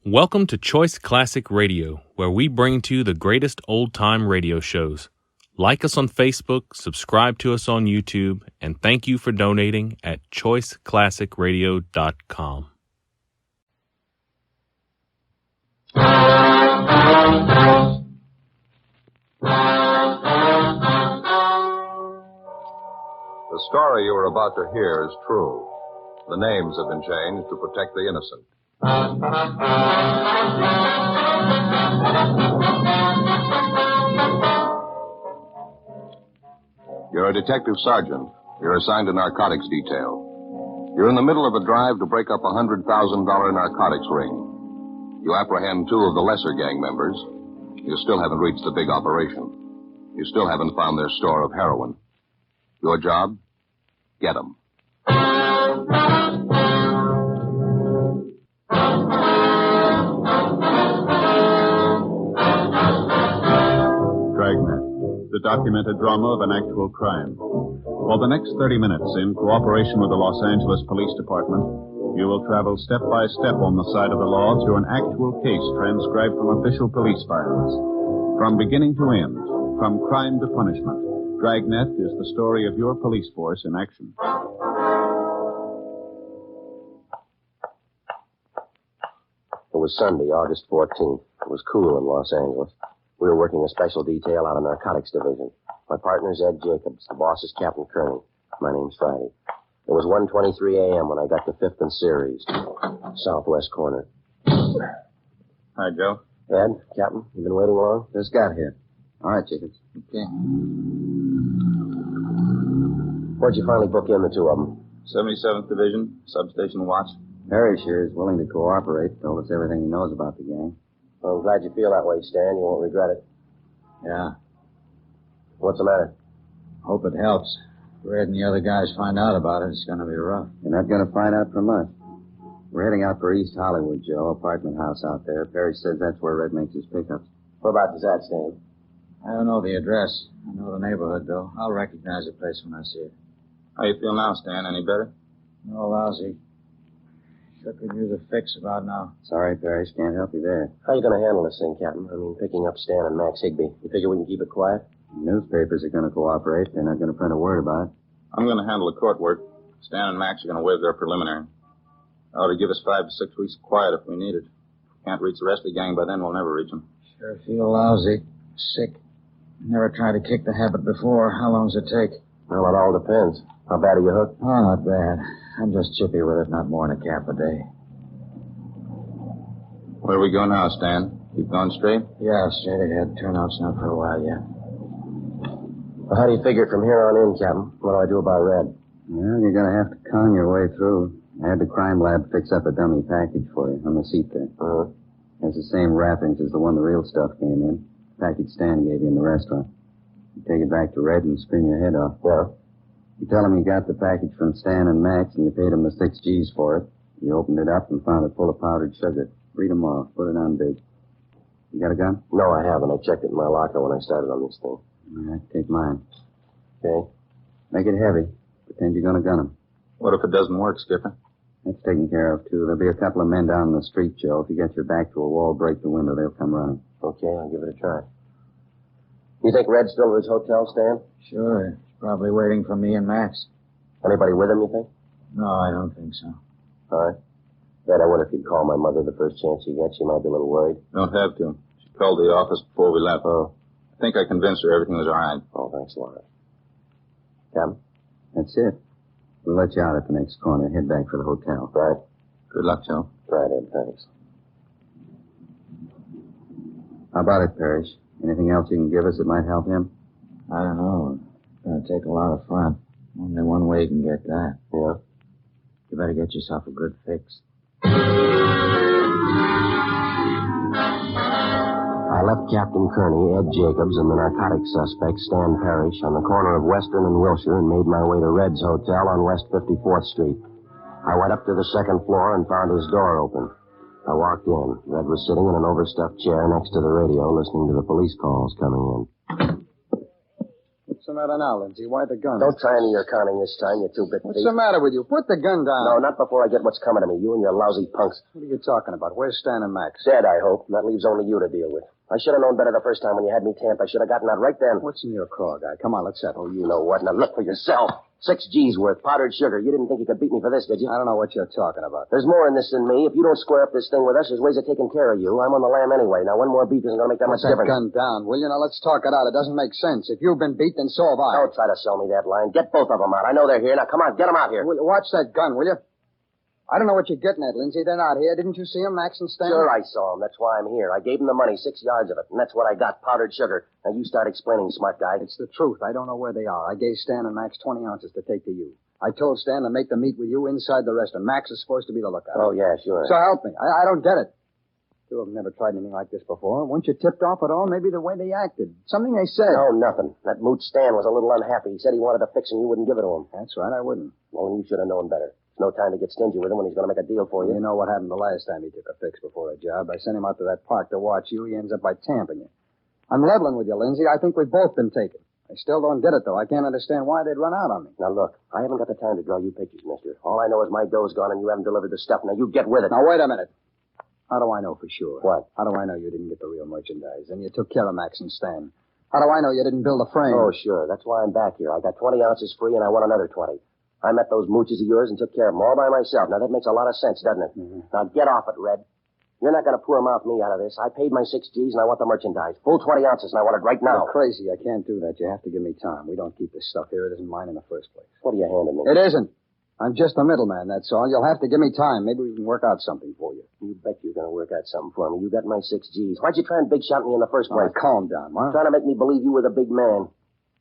Welcome to Choice Classic Radio, where we bring to you the greatest old-time radio shows. Like us on Facebook, subscribe to us on YouTube, and thank you for donating at choiceclassicradio.com. The story you are about to hear is true. The names have been changed to protect the innocent. You're a detective sergeant. You're assigned to narcotics detail. You're in the middle of a drive to break up a $100,000 narcotics ring. You apprehend two of the lesser gang members. You still haven't reached the big operation. You still haven't found their store of heroin. Your job? Get them. Dragnet, the documented drama of an actual crime. For the next 30 minutes, in cooperation with the Los Angeles Police Department, you will travel step by step on the side of the law through an actual case transcribed from official police files. From beginning to end, from crime to punishment, Dragnet is the story of your police force in action. It was Sunday, August 14th. It was cool in Los Angeles. We were working a special detail out of narcotics division. My partner's Ed Jacobs. The boss is Captain Kearney. My name's Friday. It was 1:23 a.m. when I got to 5th and Ceres, southwest corner. Hi, Joe. Ed, Captain, you been waiting long? Just got here. All right, Jacobs. Okay. Where'd you finally book in the two of them? 77th Division, substation watch. Harry here is willing to cooperate. Told us everything he knows about the gang. Well, I'm glad you feel that way, Stan. You won't regret it. Yeah. What's the matter? Hope it helps. If Red and the other guys find out about it, it's going to be rough. You're not going to find out from us. We're heading out for East Hollywood, Joe. Apartment house out there. Perry says that's where Red makes his pickups. What about does that, Stan? I don't know the address. I know the neighborhood, though. I'll recognize the place when I see it. How you feel now, Stan? Any better? No, lousy. Sure could use a fix about now. Sorry, Perry. Can't help you there. How you going to handle this thing, Captain? I mean, picking up Stan and Max Higby. You figure we can keep it quiet? The newspapers are going to cooperate. They're not going to print a word about it. I'm going to handle the court work. Stan and Max are going to waive their preliminary. Ought to give us 5 to 6 weeks of quiet if we need it. If we can't reach the rest of the gang by then, we'll never reach them. Sure feel lousy. Sick. Never tried to kick the habit before. How long does it take? Well, it all depends. How bad are you hooked? Oh, not bad. I'm just chippy with it, not more than a cap a day. Where do we go now, Stan? Keep going straight? Yeah, straight ahead. Turnout's not for a while yet. Well, how do you figure it from here on in, Captain? What do I do about Red? Well, you're going to have to con your way through. I had the crime lab fix up a dummy package for you on the seat there. Uh-huh. Has the same wrappings as the one the real stuff came in. Package Stan gave you in the restaurant. You take it back to Red and scream your head off. Yeah? You tell him you got the package from Stan and Max and you paid him the 6 G's for it. You opened it up and found it full of powdered sugar. Read 'em off. Put it on big. You got a gun? No, I haven't. I checked it in my locker when I started on this thing. All right, take mine. Okay. Make it heavy. Pretend you're going to gun him. What if it doesn't work, Skipper? That's taken care of, too. There'll be a couple of men down in the street, Joe. If you get your back to a wall, break the window, they'll come running. Okay, I'll give it a try. You think Red's still at his hotel, Stan? Sure. He's probably waiting for me and Max. Anybody with him, you think? No, I don't think so. All right. Dad, I wonder if you'd call my mother the first chance you get. She might be a little worried. Don't have to. She called the office before we left. Oh. I think I convinced her everything was all right. Oh, thanks a lot. Captain? That's it. We'll let you out at the next corner. Head back for the hotel. Right. Good luck, Joe. Right, Ed, thanks. How about it, Parrish? Anything else you can give us that might help him? I don't know. It's going to take a lot of front. Only one way you can get that. Yeah? You better get yourself a good fix. I left Captain Kearney, Ed Jacobs, and the narcotics suspect, Stan Parrish, on the corner of Western and Wilshire and made my way to Red's Hotel on West 54th Street. I went up to the second floor and found his door open. I walked in. Red was sitting in an overstuffed chair next to the radio listening to the police calls coming in. What's the matter now, Lindsay? Why the gun? Don't try any of your conning this time, you two-bit What's thief. the matter with you? Put the gun down. No, not before I get what's coming to me. You and your lousy punks. What are you talking about? Where's Stan and Max? Dead, I hope. And that leaves only you to deal with. I should have known better the first time when you had me tamped. I should have gotten out right then. What's in your craw, guy? Come on, let's settle. You know what? Now look for yourself. 6 G's worth. Powdered sugar. You didn't think you could beat me for this, did you? I don't know what you're talking about. There's more in this than me. If you don't square up this thing with us, there's ways of taking care of you. I'm on the lam anyway. Now, one more beat isn't going to make that Put much difference. gun down, will you? Now, let's talk it out. It doesn't make sense. If you've been beat, then so have I. Don't try to sell me that line. Get both of them out. I know they're here. Now, come on, get them out here. Watch that gun, will you? I don't know what you're getting at, Lindsay. They're not here. Didn't you see them, Max and Stan? Sure, I saw them. That's why I'm here. I gave them the money, 6 yards of it, and that's what I got, powdered sugar. Now, you start explaining, smart guy. It's the truth. I don't know where they are. I gave Stan and Max 20 ounces to take to you. I told Stan to make the meet with you inside the restaurant. Max is supposed to be the lookout. Oh, yeah, sure. So help me. I don't get it. You have never tried anything like this before. Weren't you tipped off at all? Maybe the way they acted. Something they said. No, nothing. That mooch Stan was a little unhappy. He said he wanted to fix and you wouldn't give it to him. That's right, I wouldn't. Well, you should have known better. It's no time to get stingy with him when he's going to make a deal for you. You know what happened the last time he took a fix before a job. I sent him out to that park to watch you. He ends up by tamping you. I'm leveling with you, Lindsay. I think we've both been taken. I still don't get it, though. I can't understand why they'd run out on me. Now, look, I haven't got the time to draw you pictures, mister. All I know is my dough's gone and you haven't delivered the stuff. Now, you get with it. Now, wait a minute. How do I know for sure? What? How do I know you didn't get the real merchandise and you took care of Max and Stan? How do I know you didn't build a frame? Oh, sure. That's why I'm back here. I got 20 ounces free and I want another 20. I met those mooches of yours and took care of them all by myself. Now, that makes a lot of sense, doesn't it? Mm-hmm. Now, get off it, Red. You're not going to poor mouth me out of this. I paid my 6 G's and I want the merchandise. Full 20 ounces and I want it right now. You're crazy. I can't do that. You have to give me time. We don't keep this stuff here. It isn't mine in the first place. What are you handing me? It isn't. I'm just a middleman, that's all. You'll have to give me time. Maybe we can work out something for you. You bet you're going to work out something for me. You got my 6 G's. Why'd you try and big shot me in the first All place? right, calm down, huh? Trying to make me believe you were the big man.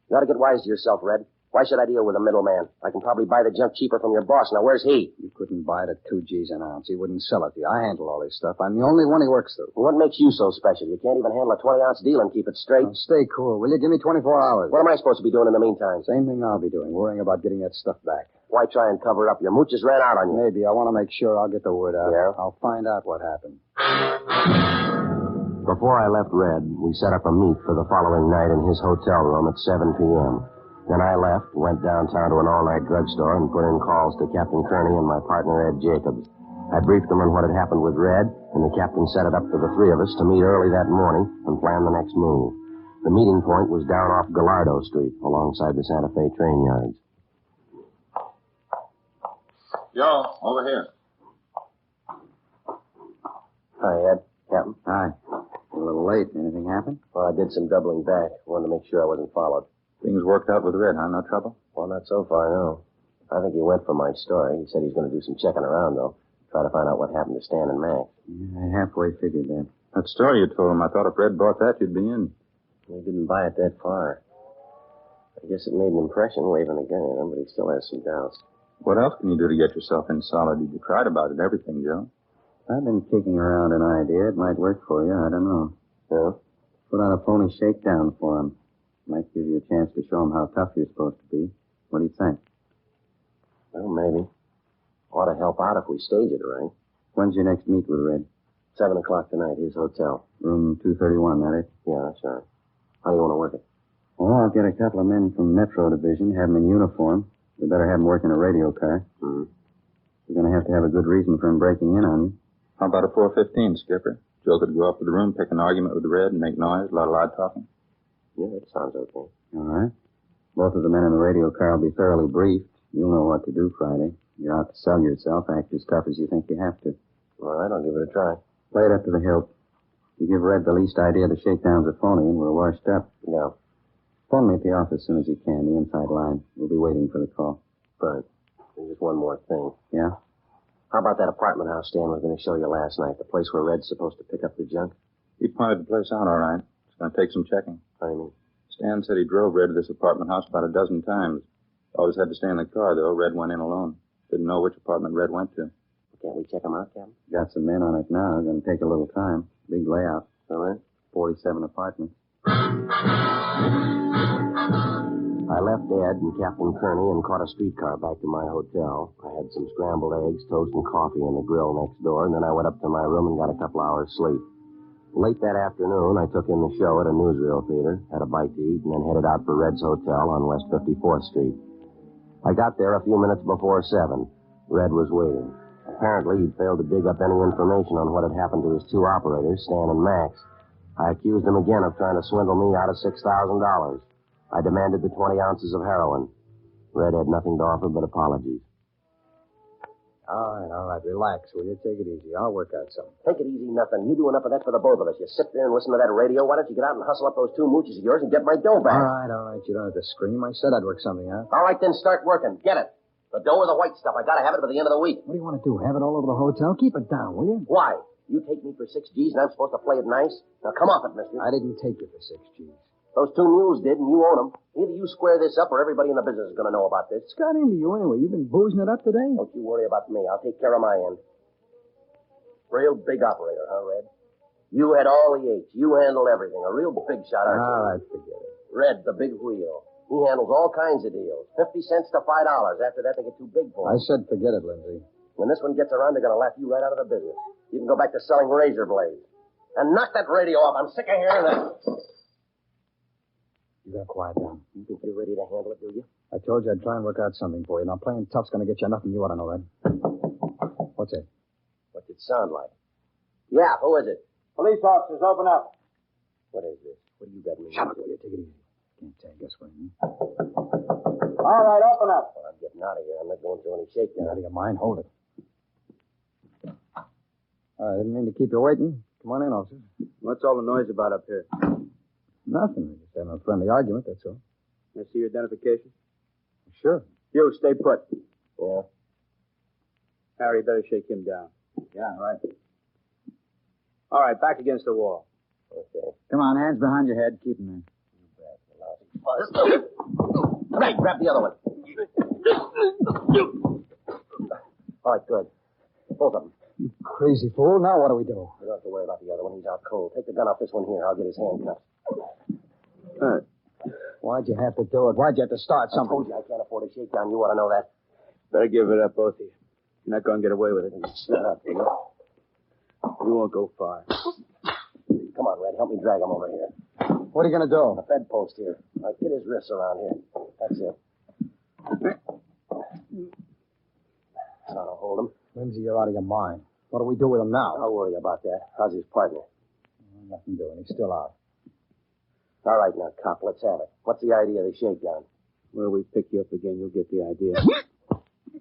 You ought to get wise to yourself, Red. Why should I deal with a middleman? I can probably buy the junk cheaper from your boss. Now, where's he? You couldn't buy it at 2 G's an ounce. He wouldn't sell it to you. I handle all this stuff. I'm the only one he works through. What makes you so special? You can't even handle a 20-ounce deal and keep it straight. Now, stay cool, will you? Give me 24 hours. What am I supposed to be doing in the meantime? Same thing I'll be doing, worrying about getting that stuff back. Why try and cover it up? Your mooches ran out on you. Maybe. I want to make sure I'll get the word out. Yeah? I'll find out what happened. Before I left Red, we set up a meet for the following night in his hotel room at 7 p.m. Then I left, went downtown to an all-night drugstore, and put in calls to Captain Kearney and my partner, Ed Jacobs. I briefed them on what had happened with Red, and the captain set it up for the three of us to meet early that morning and plan the next move. The meeting point was down off Gallardo Street, alongside the Santa Fe train yards. Joe, over here. Hi, Ed. Captain. Hi. A little late. Anything happen? Well, I did some doubling back. Wanted to make sure I wasn't followed. Things worked out with Red, huh? No trouble? Well, not so far, no. I think he went for my story. He said he's going to do some checking around, though. Try to find out what happened to Stan and Max. Yeah, I halfway figured that. That story you told him, I thought if Red bought that, you'd be in. He didn't buy it that far. I guess it made an impression waving the gun at him, but he still has some doubts. What else can you do to get yourself in solid? You tried about it, everything, Joe. I've been kicking around an idea. It might work for you. I don't know. Yeah? Put on a phony shakedown for him. Might give you a chance to show him how tough you're supposed to be. What do you think? Well, maybe. Ought to help out if we stage it right. When's your next meet with Red? 7 o'clock tonight, his hotel. Room 231, that it? Yeah, that's right. How do you want to work it? Well, I'll get a couple of men from Metro Division, have them in uniform. We better have them work in a radio car. Mm-hmm. You're going to have a good reason for him breaking in on you. How about a 415, Skipper? Joe could go up to the room, pick an argument with Red, and make noise, a lot of loud talking. Yeah, that sounds okay. All right. Both of the men in the radio car will be thoroughly briefed. You'll know what to do Friday. You're out to sell yourself. Act as tough as you think you have to. All right, I'll give it a try. Play it up to the hilt. You give Red the least idea the shakedown's are phony, and we're washed up. Yeah. Phone me at the office as soon as you can, the inside line. We'll be waiting for the call. Right. And just one more thing. Yeah? How about that apartment house Stan was going to show you last night? The place where Red's supposed to pick up the junk? He pointed the place out all right. It's going to take some checking. What do you mean? Stan said he drove Red to this apartment house about a dozen times. Always had to stay in the car, though. Red went in alone. Didn't know which apartment Red went to. Can't we check him out, Captain? Got some men on it now. Going to take a little time. Big layout. All right. 47 apartments. I left Ed and Captain Kearney and caught a streetcar back to my hotel. I had some scrambled eggs, toast, and coffee on the grill next door, and then I went up to my room and got a couple hours sleep. Late that afternoon, I took in the show at a newsreel theater, had a bite to eat, and then headed out for Red's Hotel on West 54th Street. I got there a few minutes before 7. Red was waiting. Apparently, he'd failed to dig up any information on what had happened to his two operators, Stan and Max. I accused him again of trying to swindle me out of $6,000. I demanded the 20 ounces of heroin. Red had nothing to offer but apologies. All right. Relax, will you? Take it easy. I'll work out something. Take it easy, nothing. You do enough of that for the both of us. You sit there and listen to that radio. Why don't you get out and hustle up those two mooches of yours and get my dough back? All right. You don't have to scream. I said I'd work something out. All right, then start working. Get it. The dough or the white stuff. I gotta have it by the end of the week. What do you want to do? Have it all over the hotel? Keep it down, will you? Why? You take me for 6 G's and I'm supposed to play it nice? Now come off it, mister. I didn't take you for 6 G's. Those two mules did, and you own them. Either you square this up or everybody in the business is going to know about this. What's got into you anyway? You've been boozing it up today? Don't you worry about me. I'll take care of my end. Real big operator, huh, Red? You had all the H. You handled everything. A real big shot, aren't you? All right, forget it. Red, the big wheel. He handles all kinds of deals. 50 cents to $5. After that, they get too big for him. I said forget it, Lindsay. When this one gets around, they're going to laugh you right out of the business. You can go back to selling razor blades. And knock that radio off. I'm sick of hearing that. You gotta quiet down. You think you're ready to handle it, do you? I told you I'd try and work out something for you. Now, playing tough's gonna get you nothing. You ought to know that. What's it? What's it sound like? Yeah, who is it? Police officers, open up. What is this? What do you got me? Shut up, will you? Take it easy. Can't tell. Guess what? All right, open up. Well, I'm getting out of here. I'm not going through any shakedown. Out of your mind? Hold it. I didn't mean to keep you waiting. Come on in, officer. What's all the noise about up here? Nothing. We're just having a friendly argument, that's all. Can I see your identification? Sure. You, stay put. Yeah? Harry, better shake him down. Yeah, right. All right, back against the wall. Okay. Come on, hands behind your head. Keep them All right, grab the other one. All right, good. Both of them. there. You crazy fool. Now what do we do? You don't have to worry about the other one. He's out cold. Take the gun off this one here. I'll get his handcuffs. Why'd you have to do it? Why'd you have to start I something? told you I can't afford a shakedown. You ought to know that. Better give it up, both of you. You're not going to get away with it. Shut up, will you? You won't go far. Come on, Red. Help me drag him over here. What are you going to do? A fed post here. Now, get his wrists around here. That's it. That'll hold him. Lindsay, you're out of your mind. What do we do with him now? Don't worry about that. How's his partner? Nothing doing. He's still out. All right, now, cop, let's have it. What's the idea of the shakedown? Where we pick you up again, you'll get the idea.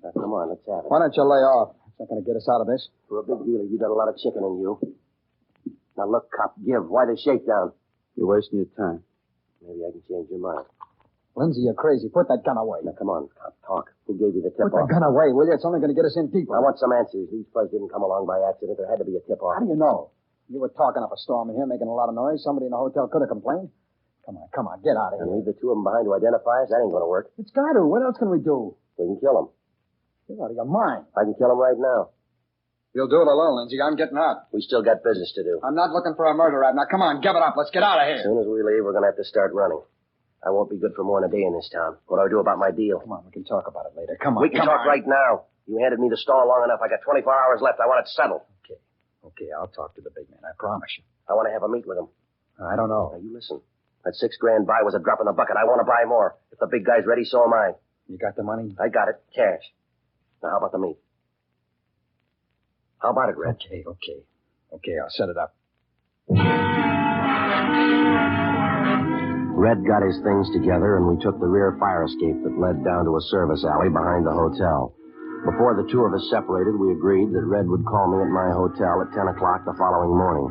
Now, come on, let's have it. Why don't you lay off? It's not going to get us out of this. For a big dealer, you got a lot of chicken in you. Now, look, cop, give. Why the shakedown? You're wasting your time. Maybe I can change your mind. Lindsay, you're crazy. Put that gun away. Now, come on, cop, talk. Who gave you the Put tip-off? the gun away, will you? It's only going to get us in deeper. I want some answers. These fellas didn't come along by accident. There had to be a tip-off. How do you know? You were talking up a storm in here, making a lot of noise. Somebody in the hotel could have complained. Come on, get out of And here. leave the two of them behind to identify us? That ain't going to work. It's got to. What else can we do? We can kill them. You're out of your mind. I can kill them right now. You'll do it alone, Lindsay. I'm getting out. We still got business to do. I'm not looking for a murder rap. Now, come on, give it up. Let's get out of As here. soon as we leave, we're going to have to start running. I won't be good for more than a day in this town. What do I do about my deal? Come on, we can talk about it later. Come on. We can talk right now. You handed me the stall long enough. I got 24 hours left. I want it settled. Okay, I'll talk to the big man. I promise you. I want to have a meet with him. I don't know. Now, you listen. That $6,000 buy was a drop in the bucket. I want to buy more. If the big guy's ready, so am I. You got the money? I got it. Cash. Now, how about the meet? How about it, Red? Okay, I'll set it up. Red got his things together, and we took the rear fire escape that led down to a service alley behind the hotel. Before the two of us separated, we agreed that Red would call me at my hotel at 10 o'clock the following morning.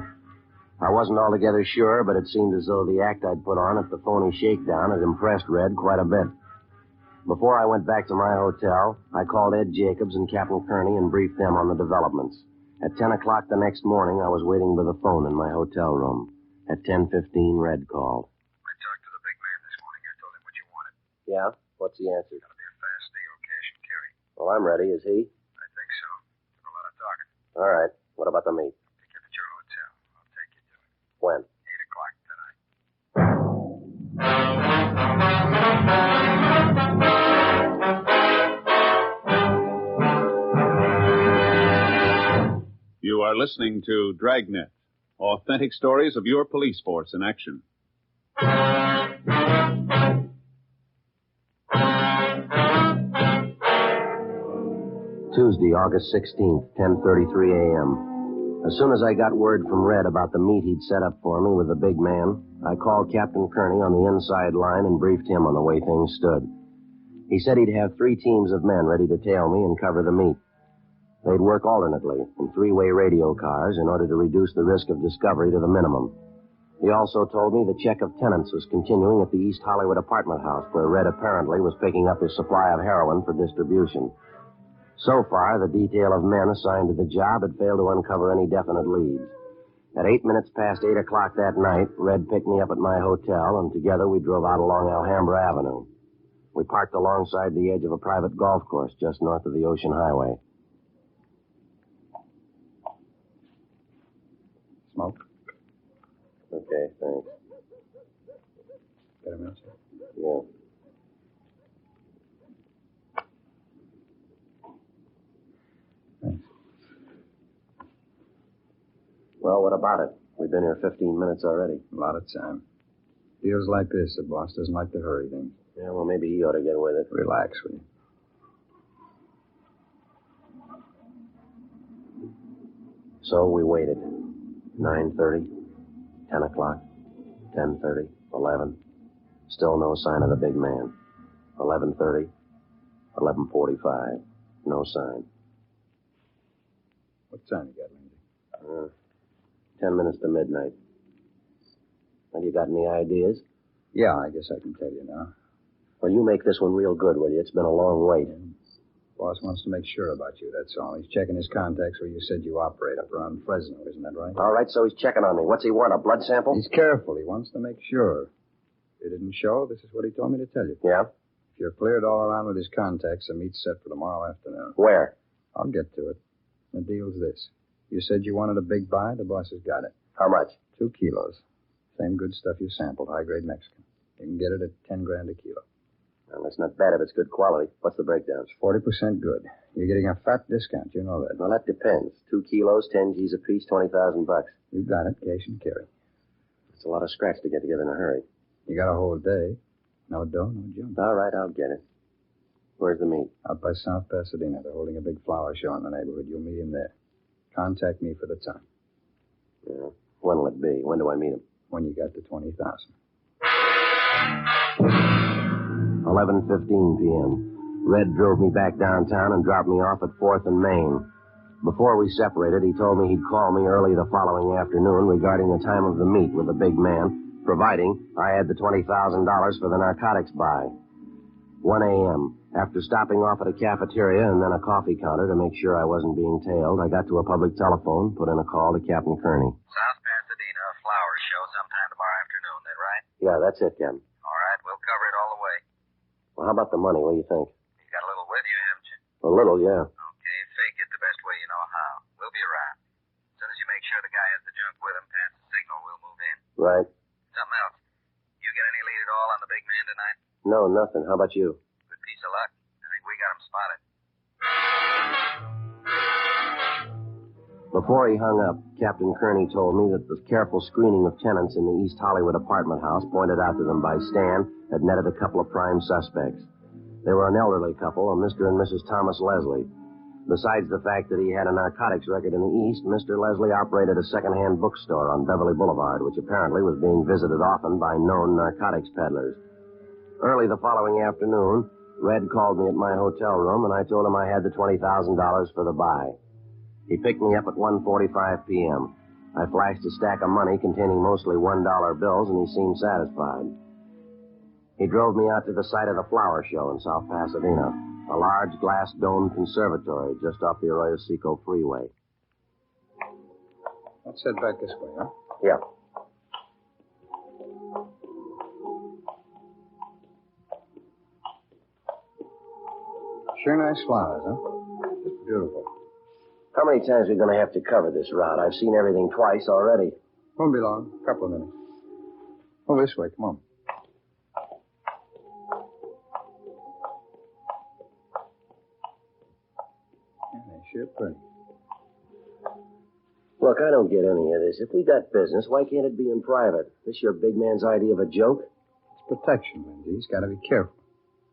I wasn't altogether sure, but it seemed as though the act I'd put on at the phony shakedown had impressed Red quite a bit. Before I went back to my hotel, I called Ed Jacobs and Captain Kearney and briefed them on the developments. At 10 o'clock the next morning, I was waiting by the phone in my hotel room. At 10:15, Red called. I talked to the big man this morning. I told him what you wanted. Yeah? What's the answer? It's going to be a fast deal, cash and carry. Well, I'm ready. Is he? I think so. Took a lot of talking. All right. What about the meet? Pick you up at your hotel. I'll take you to it. When? 8 o'clock tonight. You are listening to Dragnet, Authentic stories of your police force in action. Tuesday, August 16th, 10:33 a.m. As soon as I got word from Red about the meet he'd set up for me with the big man, I called Captain Kearney on the inside line and briefed him on the way things stood. He said he'd have 3 teams of men ready to tail me and cover the meet. They'd work alternately in 3-way radio cars in order to reduce the risk of discovery to the minimum. He also told me the check of tenants was continuing at the East Hollywood apartment house, where Red apparently was picking up his supply of heroin for distribution. So far, the detail of men assigned to the job had failed to uncover any definite leads. At 8 minutes past 8 o'clock that night, Red picked me up at my hotel, and together we drove out along Alhambra Avenue. We parked alongside the edge of a private golf course just north of the Ocean Highway. Smoke? Okay, thanks. Got a minute, sir? Yeah. Thanks. Well, what about it? We've been here 15 minutes already. A lot of time. Deals like this, the boss doesn't like to hurry things. Yeah, well, maybe he ought to get with it. Relax, will you? So we waited. 9:30, 10 o'clock, 10:30, 11. Still no sign of the big man. 11:30, 11:45. No sign. What time you got, Lindsay? 10 minutes to midnight. Well, you got any ideas? Yeah, I guess I can tell you now. Well, you make this one real good, will you? It's been a long wait. Boss wants to make sure about you, that's all. He's checking his contacts where you said you operate up around Fresno, isn't that right? All right, so he's checking on me. What's he want, a blood sample? He's careful. He wants to make sure. If it didn't show, this is what he told me to tell you. Yeah? If you're cleared all around with his contacts, the meet's set for tomorrow afternoon. Where? I'll get to it. The deal's this. You said you wanted a big buy. The boss has got it. How much? 2 kilos. Same good stuff you sampled, high-grade Mexican. You can get it at 10 grand a kilo. Well, that's not bad if it's good quality. What's the breakdown? It's 40% good. You're getting a fat discount. You know that. Well, that depends. 2 kilos, 10 G's apiece, 20,000 bucks. You got it. Cash and carry. It's a lot of scratch to get together in a hurry. You got a whole day. No dough, no junk. All right, I'll get it. Where's the meet? Out by South Pasadena. They're holding a big flower show in the neighborhood. You'll meet him there. Contact me for the time. Yeah. When'll it be? When do I meet him? When you got to 20,000. 11:15 p.m. Red drove me back downtown and dropped me off at 4th and Main. Before we separated, he told me he'd call me early the following afternoon regarding the time of the meet with the big man, providing I had the $20,000 for the narcotics buy. 1 a.m. After stopping off at a cafeteria and then a coffee counter to make sure I wasn't being tailed, I got to a public telephone, put in a call to Captain Kearney. South Pasadena, a flower show sometime tomorrow afternoon, that right? Yeah, that's it, Captain. All right, we'll cover it all the way. Well, how about the money? What do you think? You got a little with you, haven't you? A little, yeah. Okay, fake it the best way you know how. We'll be around. As soon as you make sure the guy has the junk with him, pass the signal, we'll move in. Right. Something else. You get any lead at all on the big man tonight? No, nothing. How about you? Good piece of luck. I think we got him spotted. Before he hung up, Captain Kearney told me that the careful screening of tenants in the East Hollywood apartment house pointed out to them by Stan had netted a couple of prime suspects. They were an elderly couple, a Mr. and Mrs. Thomas Leslie. Besides the fact that he had a narcotics record in the East, Mr. Leslie operated a second-hand bookstore on Beverly Boulevard, which apparently was being visited often by known narcotics peddlers. Early the following afternoon, Red called me at my hotel room, and I told him I had the $20,000 for the buy. He picked me up at 1:45 p.m. I flashed a stack of money containing mostly $1 bills, and he seemed satisfied. He drove me out to the site of the flower show in South Pasadena, a large glass-domed conservatory just off the Arroyo Seco freeway. Let's head back this way, huh? Yeah. Sure nice flowers, huh? Just beautiful. How many times are we going to have to cover this route? I've seen everything twice already. Won't be long. A couple of minutes. Oh, this way. Come on. Yeah, they're sure pretty. Look, I don't get any of this. If we got business, why can't it be in private? This your big man's idea of a joke? It's protection, Lindsay. He's got to be careful.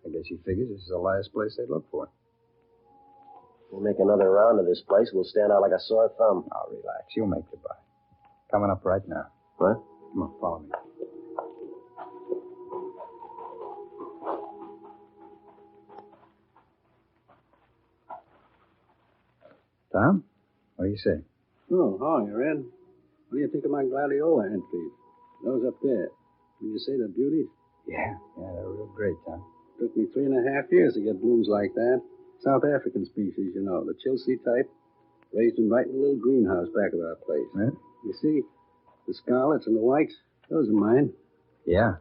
I guess he figures this is the last place they'd look for. We'll make another round of this place. We'll stand out like a sore thumb. Now, relax. You'll make the buy. Coming up right now. What? Come on, follow me. Tom, what do you say? Oh, hi, Red. What do you think of my gladiola entries? Those up there. When you say they're beauties? Yeah, they're real great, Tom. Took me 3.5 years to get blooms like that. South African species, you know, the Chilsea type. Raised them right in a little greenhouse back of our place. Right? You see, the scarlets and the whites, those are mine. Yeah.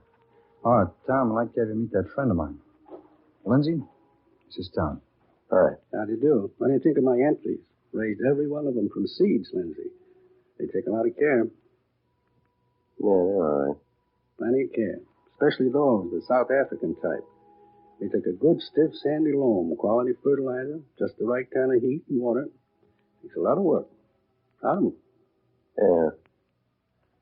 Oh, Tom, I'd like to have you meet that friend of mine. Lindsay, this is Tom. All right. How do you do? What do you think of my entries? Raised every one of them from seeds, Lindsay. They take a lot of care. Yeah, they're all right. Plenty of care. Especially those, the South African type. They take a good, stiff, sandy loam, quality fertilizer, just the right kind of heat and water. Takes a lot of work. Proud of them. Yeah.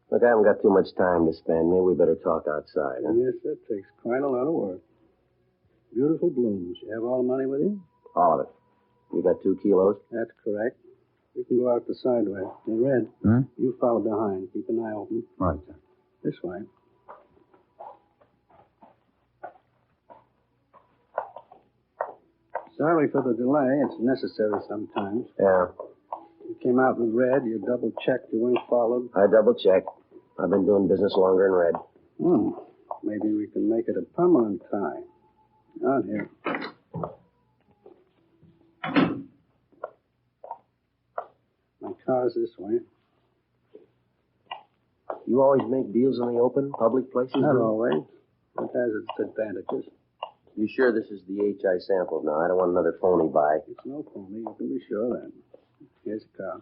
Look, I haven't got too much time to spend. Maybe we better talk outside, huh? Yes, that takes quite a lot of work. Beautiful blooms. You have all the money with you? All of it. You got 2 kilos? That's correct. You can go out the side way. Hey, Red, you follow behind. Keep an eye open. Right, Tom. This way. Sorry for the delay. It's necessary sometimes. Yeah. You came out with Red. You double-checked you weren't followed. I double-checked. I've been doing business longer than Red. Maybe we can make it a permanent tie. Out here. My car's this way. You always make deals in the open, public places? Not always. It has its advantages. You sure this is the HI sample now? I don't want another phony buy. It's no phony. You can be sure of that. Here's the car.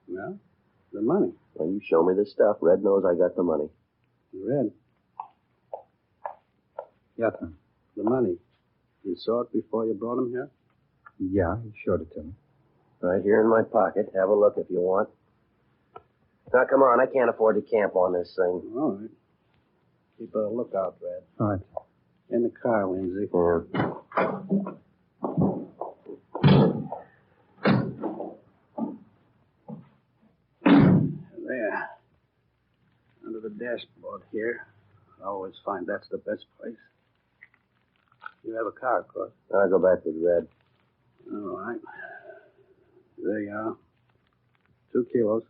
Well, the money. Well, you show me the stuff. Red knows I got the money. Red. Yeah, Tom. The money. You saw it before you brought him here? Yeah, he showed it to me. Right here in my pocket. Have a look if you want. Now, come on. I can't afford to camp on this thing. All right. Keep a lookout, Red. All right. In the car, Lindsay. Yeah. There. Under the dashboard here. I always find that's the best place. You have a car, of course. I'll go back with Red. All right. There you are. 2 kilos.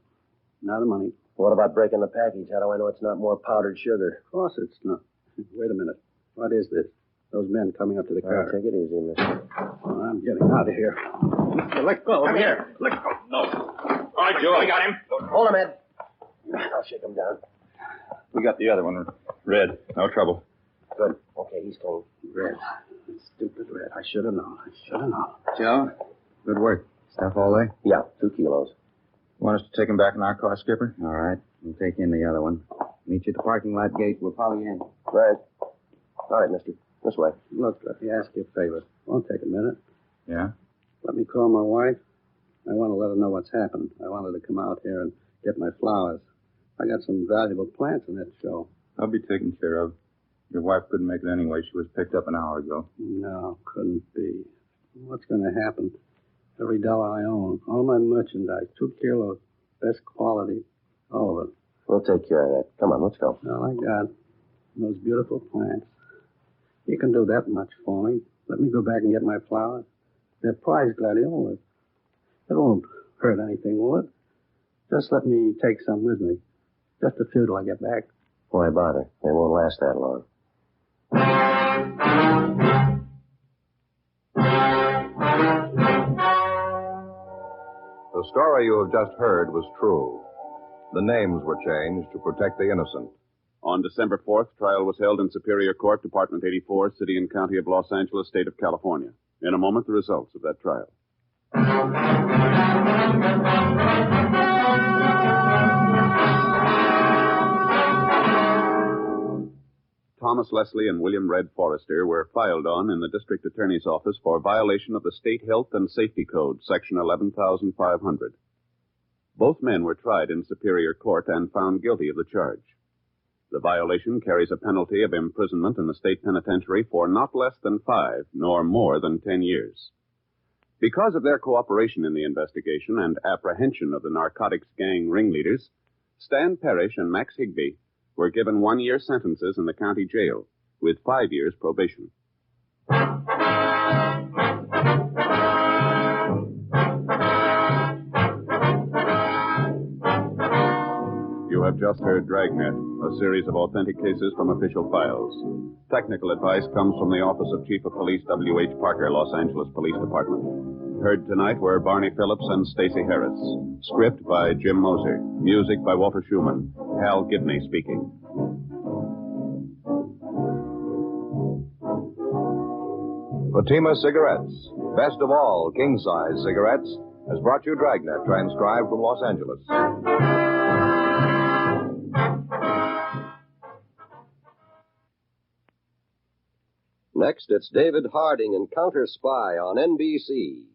Now the money. What about breaking the package? How do I know it's not more powdered sugar? Of course it's not. Wait a minute. What is this? Those men coming up to the car. Take it easy, mister. Oh, I'm getting out of here. Let go. Come here. Let go. No. All right, Joe, I got him. Hold him, Ed. I'll shake him down. We got the other one. Red. No trouble. Good. Okay, he's clean. Red. Stupid Red. I should have known. Joe, good work. Stuff all day? Yeah, 2 kilos. Want us to take him back in our car, Skipper? All right. We'll take in the other one. Meet you at the parking lot gate. We'll follow you in. Right. All right, mister. This way. Look, let me ask you a favor. Won't take a minute. Yeah? Let me call my wife. I want to let her know what's happened. I want her to come out here and get my flowers. I got some valuable plants in that show. I'll be taken care of. Your wife couldn't make it anyway. She was picked up an hour ago. No, couldn't be. What's going to happen? Every dollar I own, all my merchandise, 2 kilos, best quality, all of it. We'll take care of that. Come on, let's go. All I got, those beautiful plants. You can do that much for me. Let me go back and get my flowers. They're prize gladiolas. It won't hurt anything, will it? Just let me take some with me. Just a few till I get back. Why bother? They won't last that long. The story you have just heard was true. The names were changed to protect the innocent. On December 4th, trial was held in Superior Court, Department 84, City and County of Los Angeles, State of California. In a moment, the results of that trial. Thomas Thomas Leslie and William Red Forrester were filed on in the district attorney's office for violation of the State Health and Safety Code, Section 11,500. Both men were tried in Superior Court and found guilty of the charge. The violation carries a penalty of imprisonment in the state penitentiary for not less than 5, nor more than 10 years. Because of their cooperation in the investigation and apprehension of the narcotics gang ringleaders, Stan Parrish and Max Higbee were given 1-year sentences in the county jail with 5 years probation. You have just heard Dragnet, a series of authentic cases from official files. Technical advice comes from the Office of Chief of Police W.H. Parker, Los Angeles Police Department. Heard tonight were Barney Phillips and Stacey Harris. Script by Jim Moser. Music by Walter Schumann. Hal Gibney speaking. Fatima Cigarettes, best of all king-size cigarettes, has brought you Dragnet, transcribed from Los Angeles. Next, it's David Harding and Counter Spy on NBC.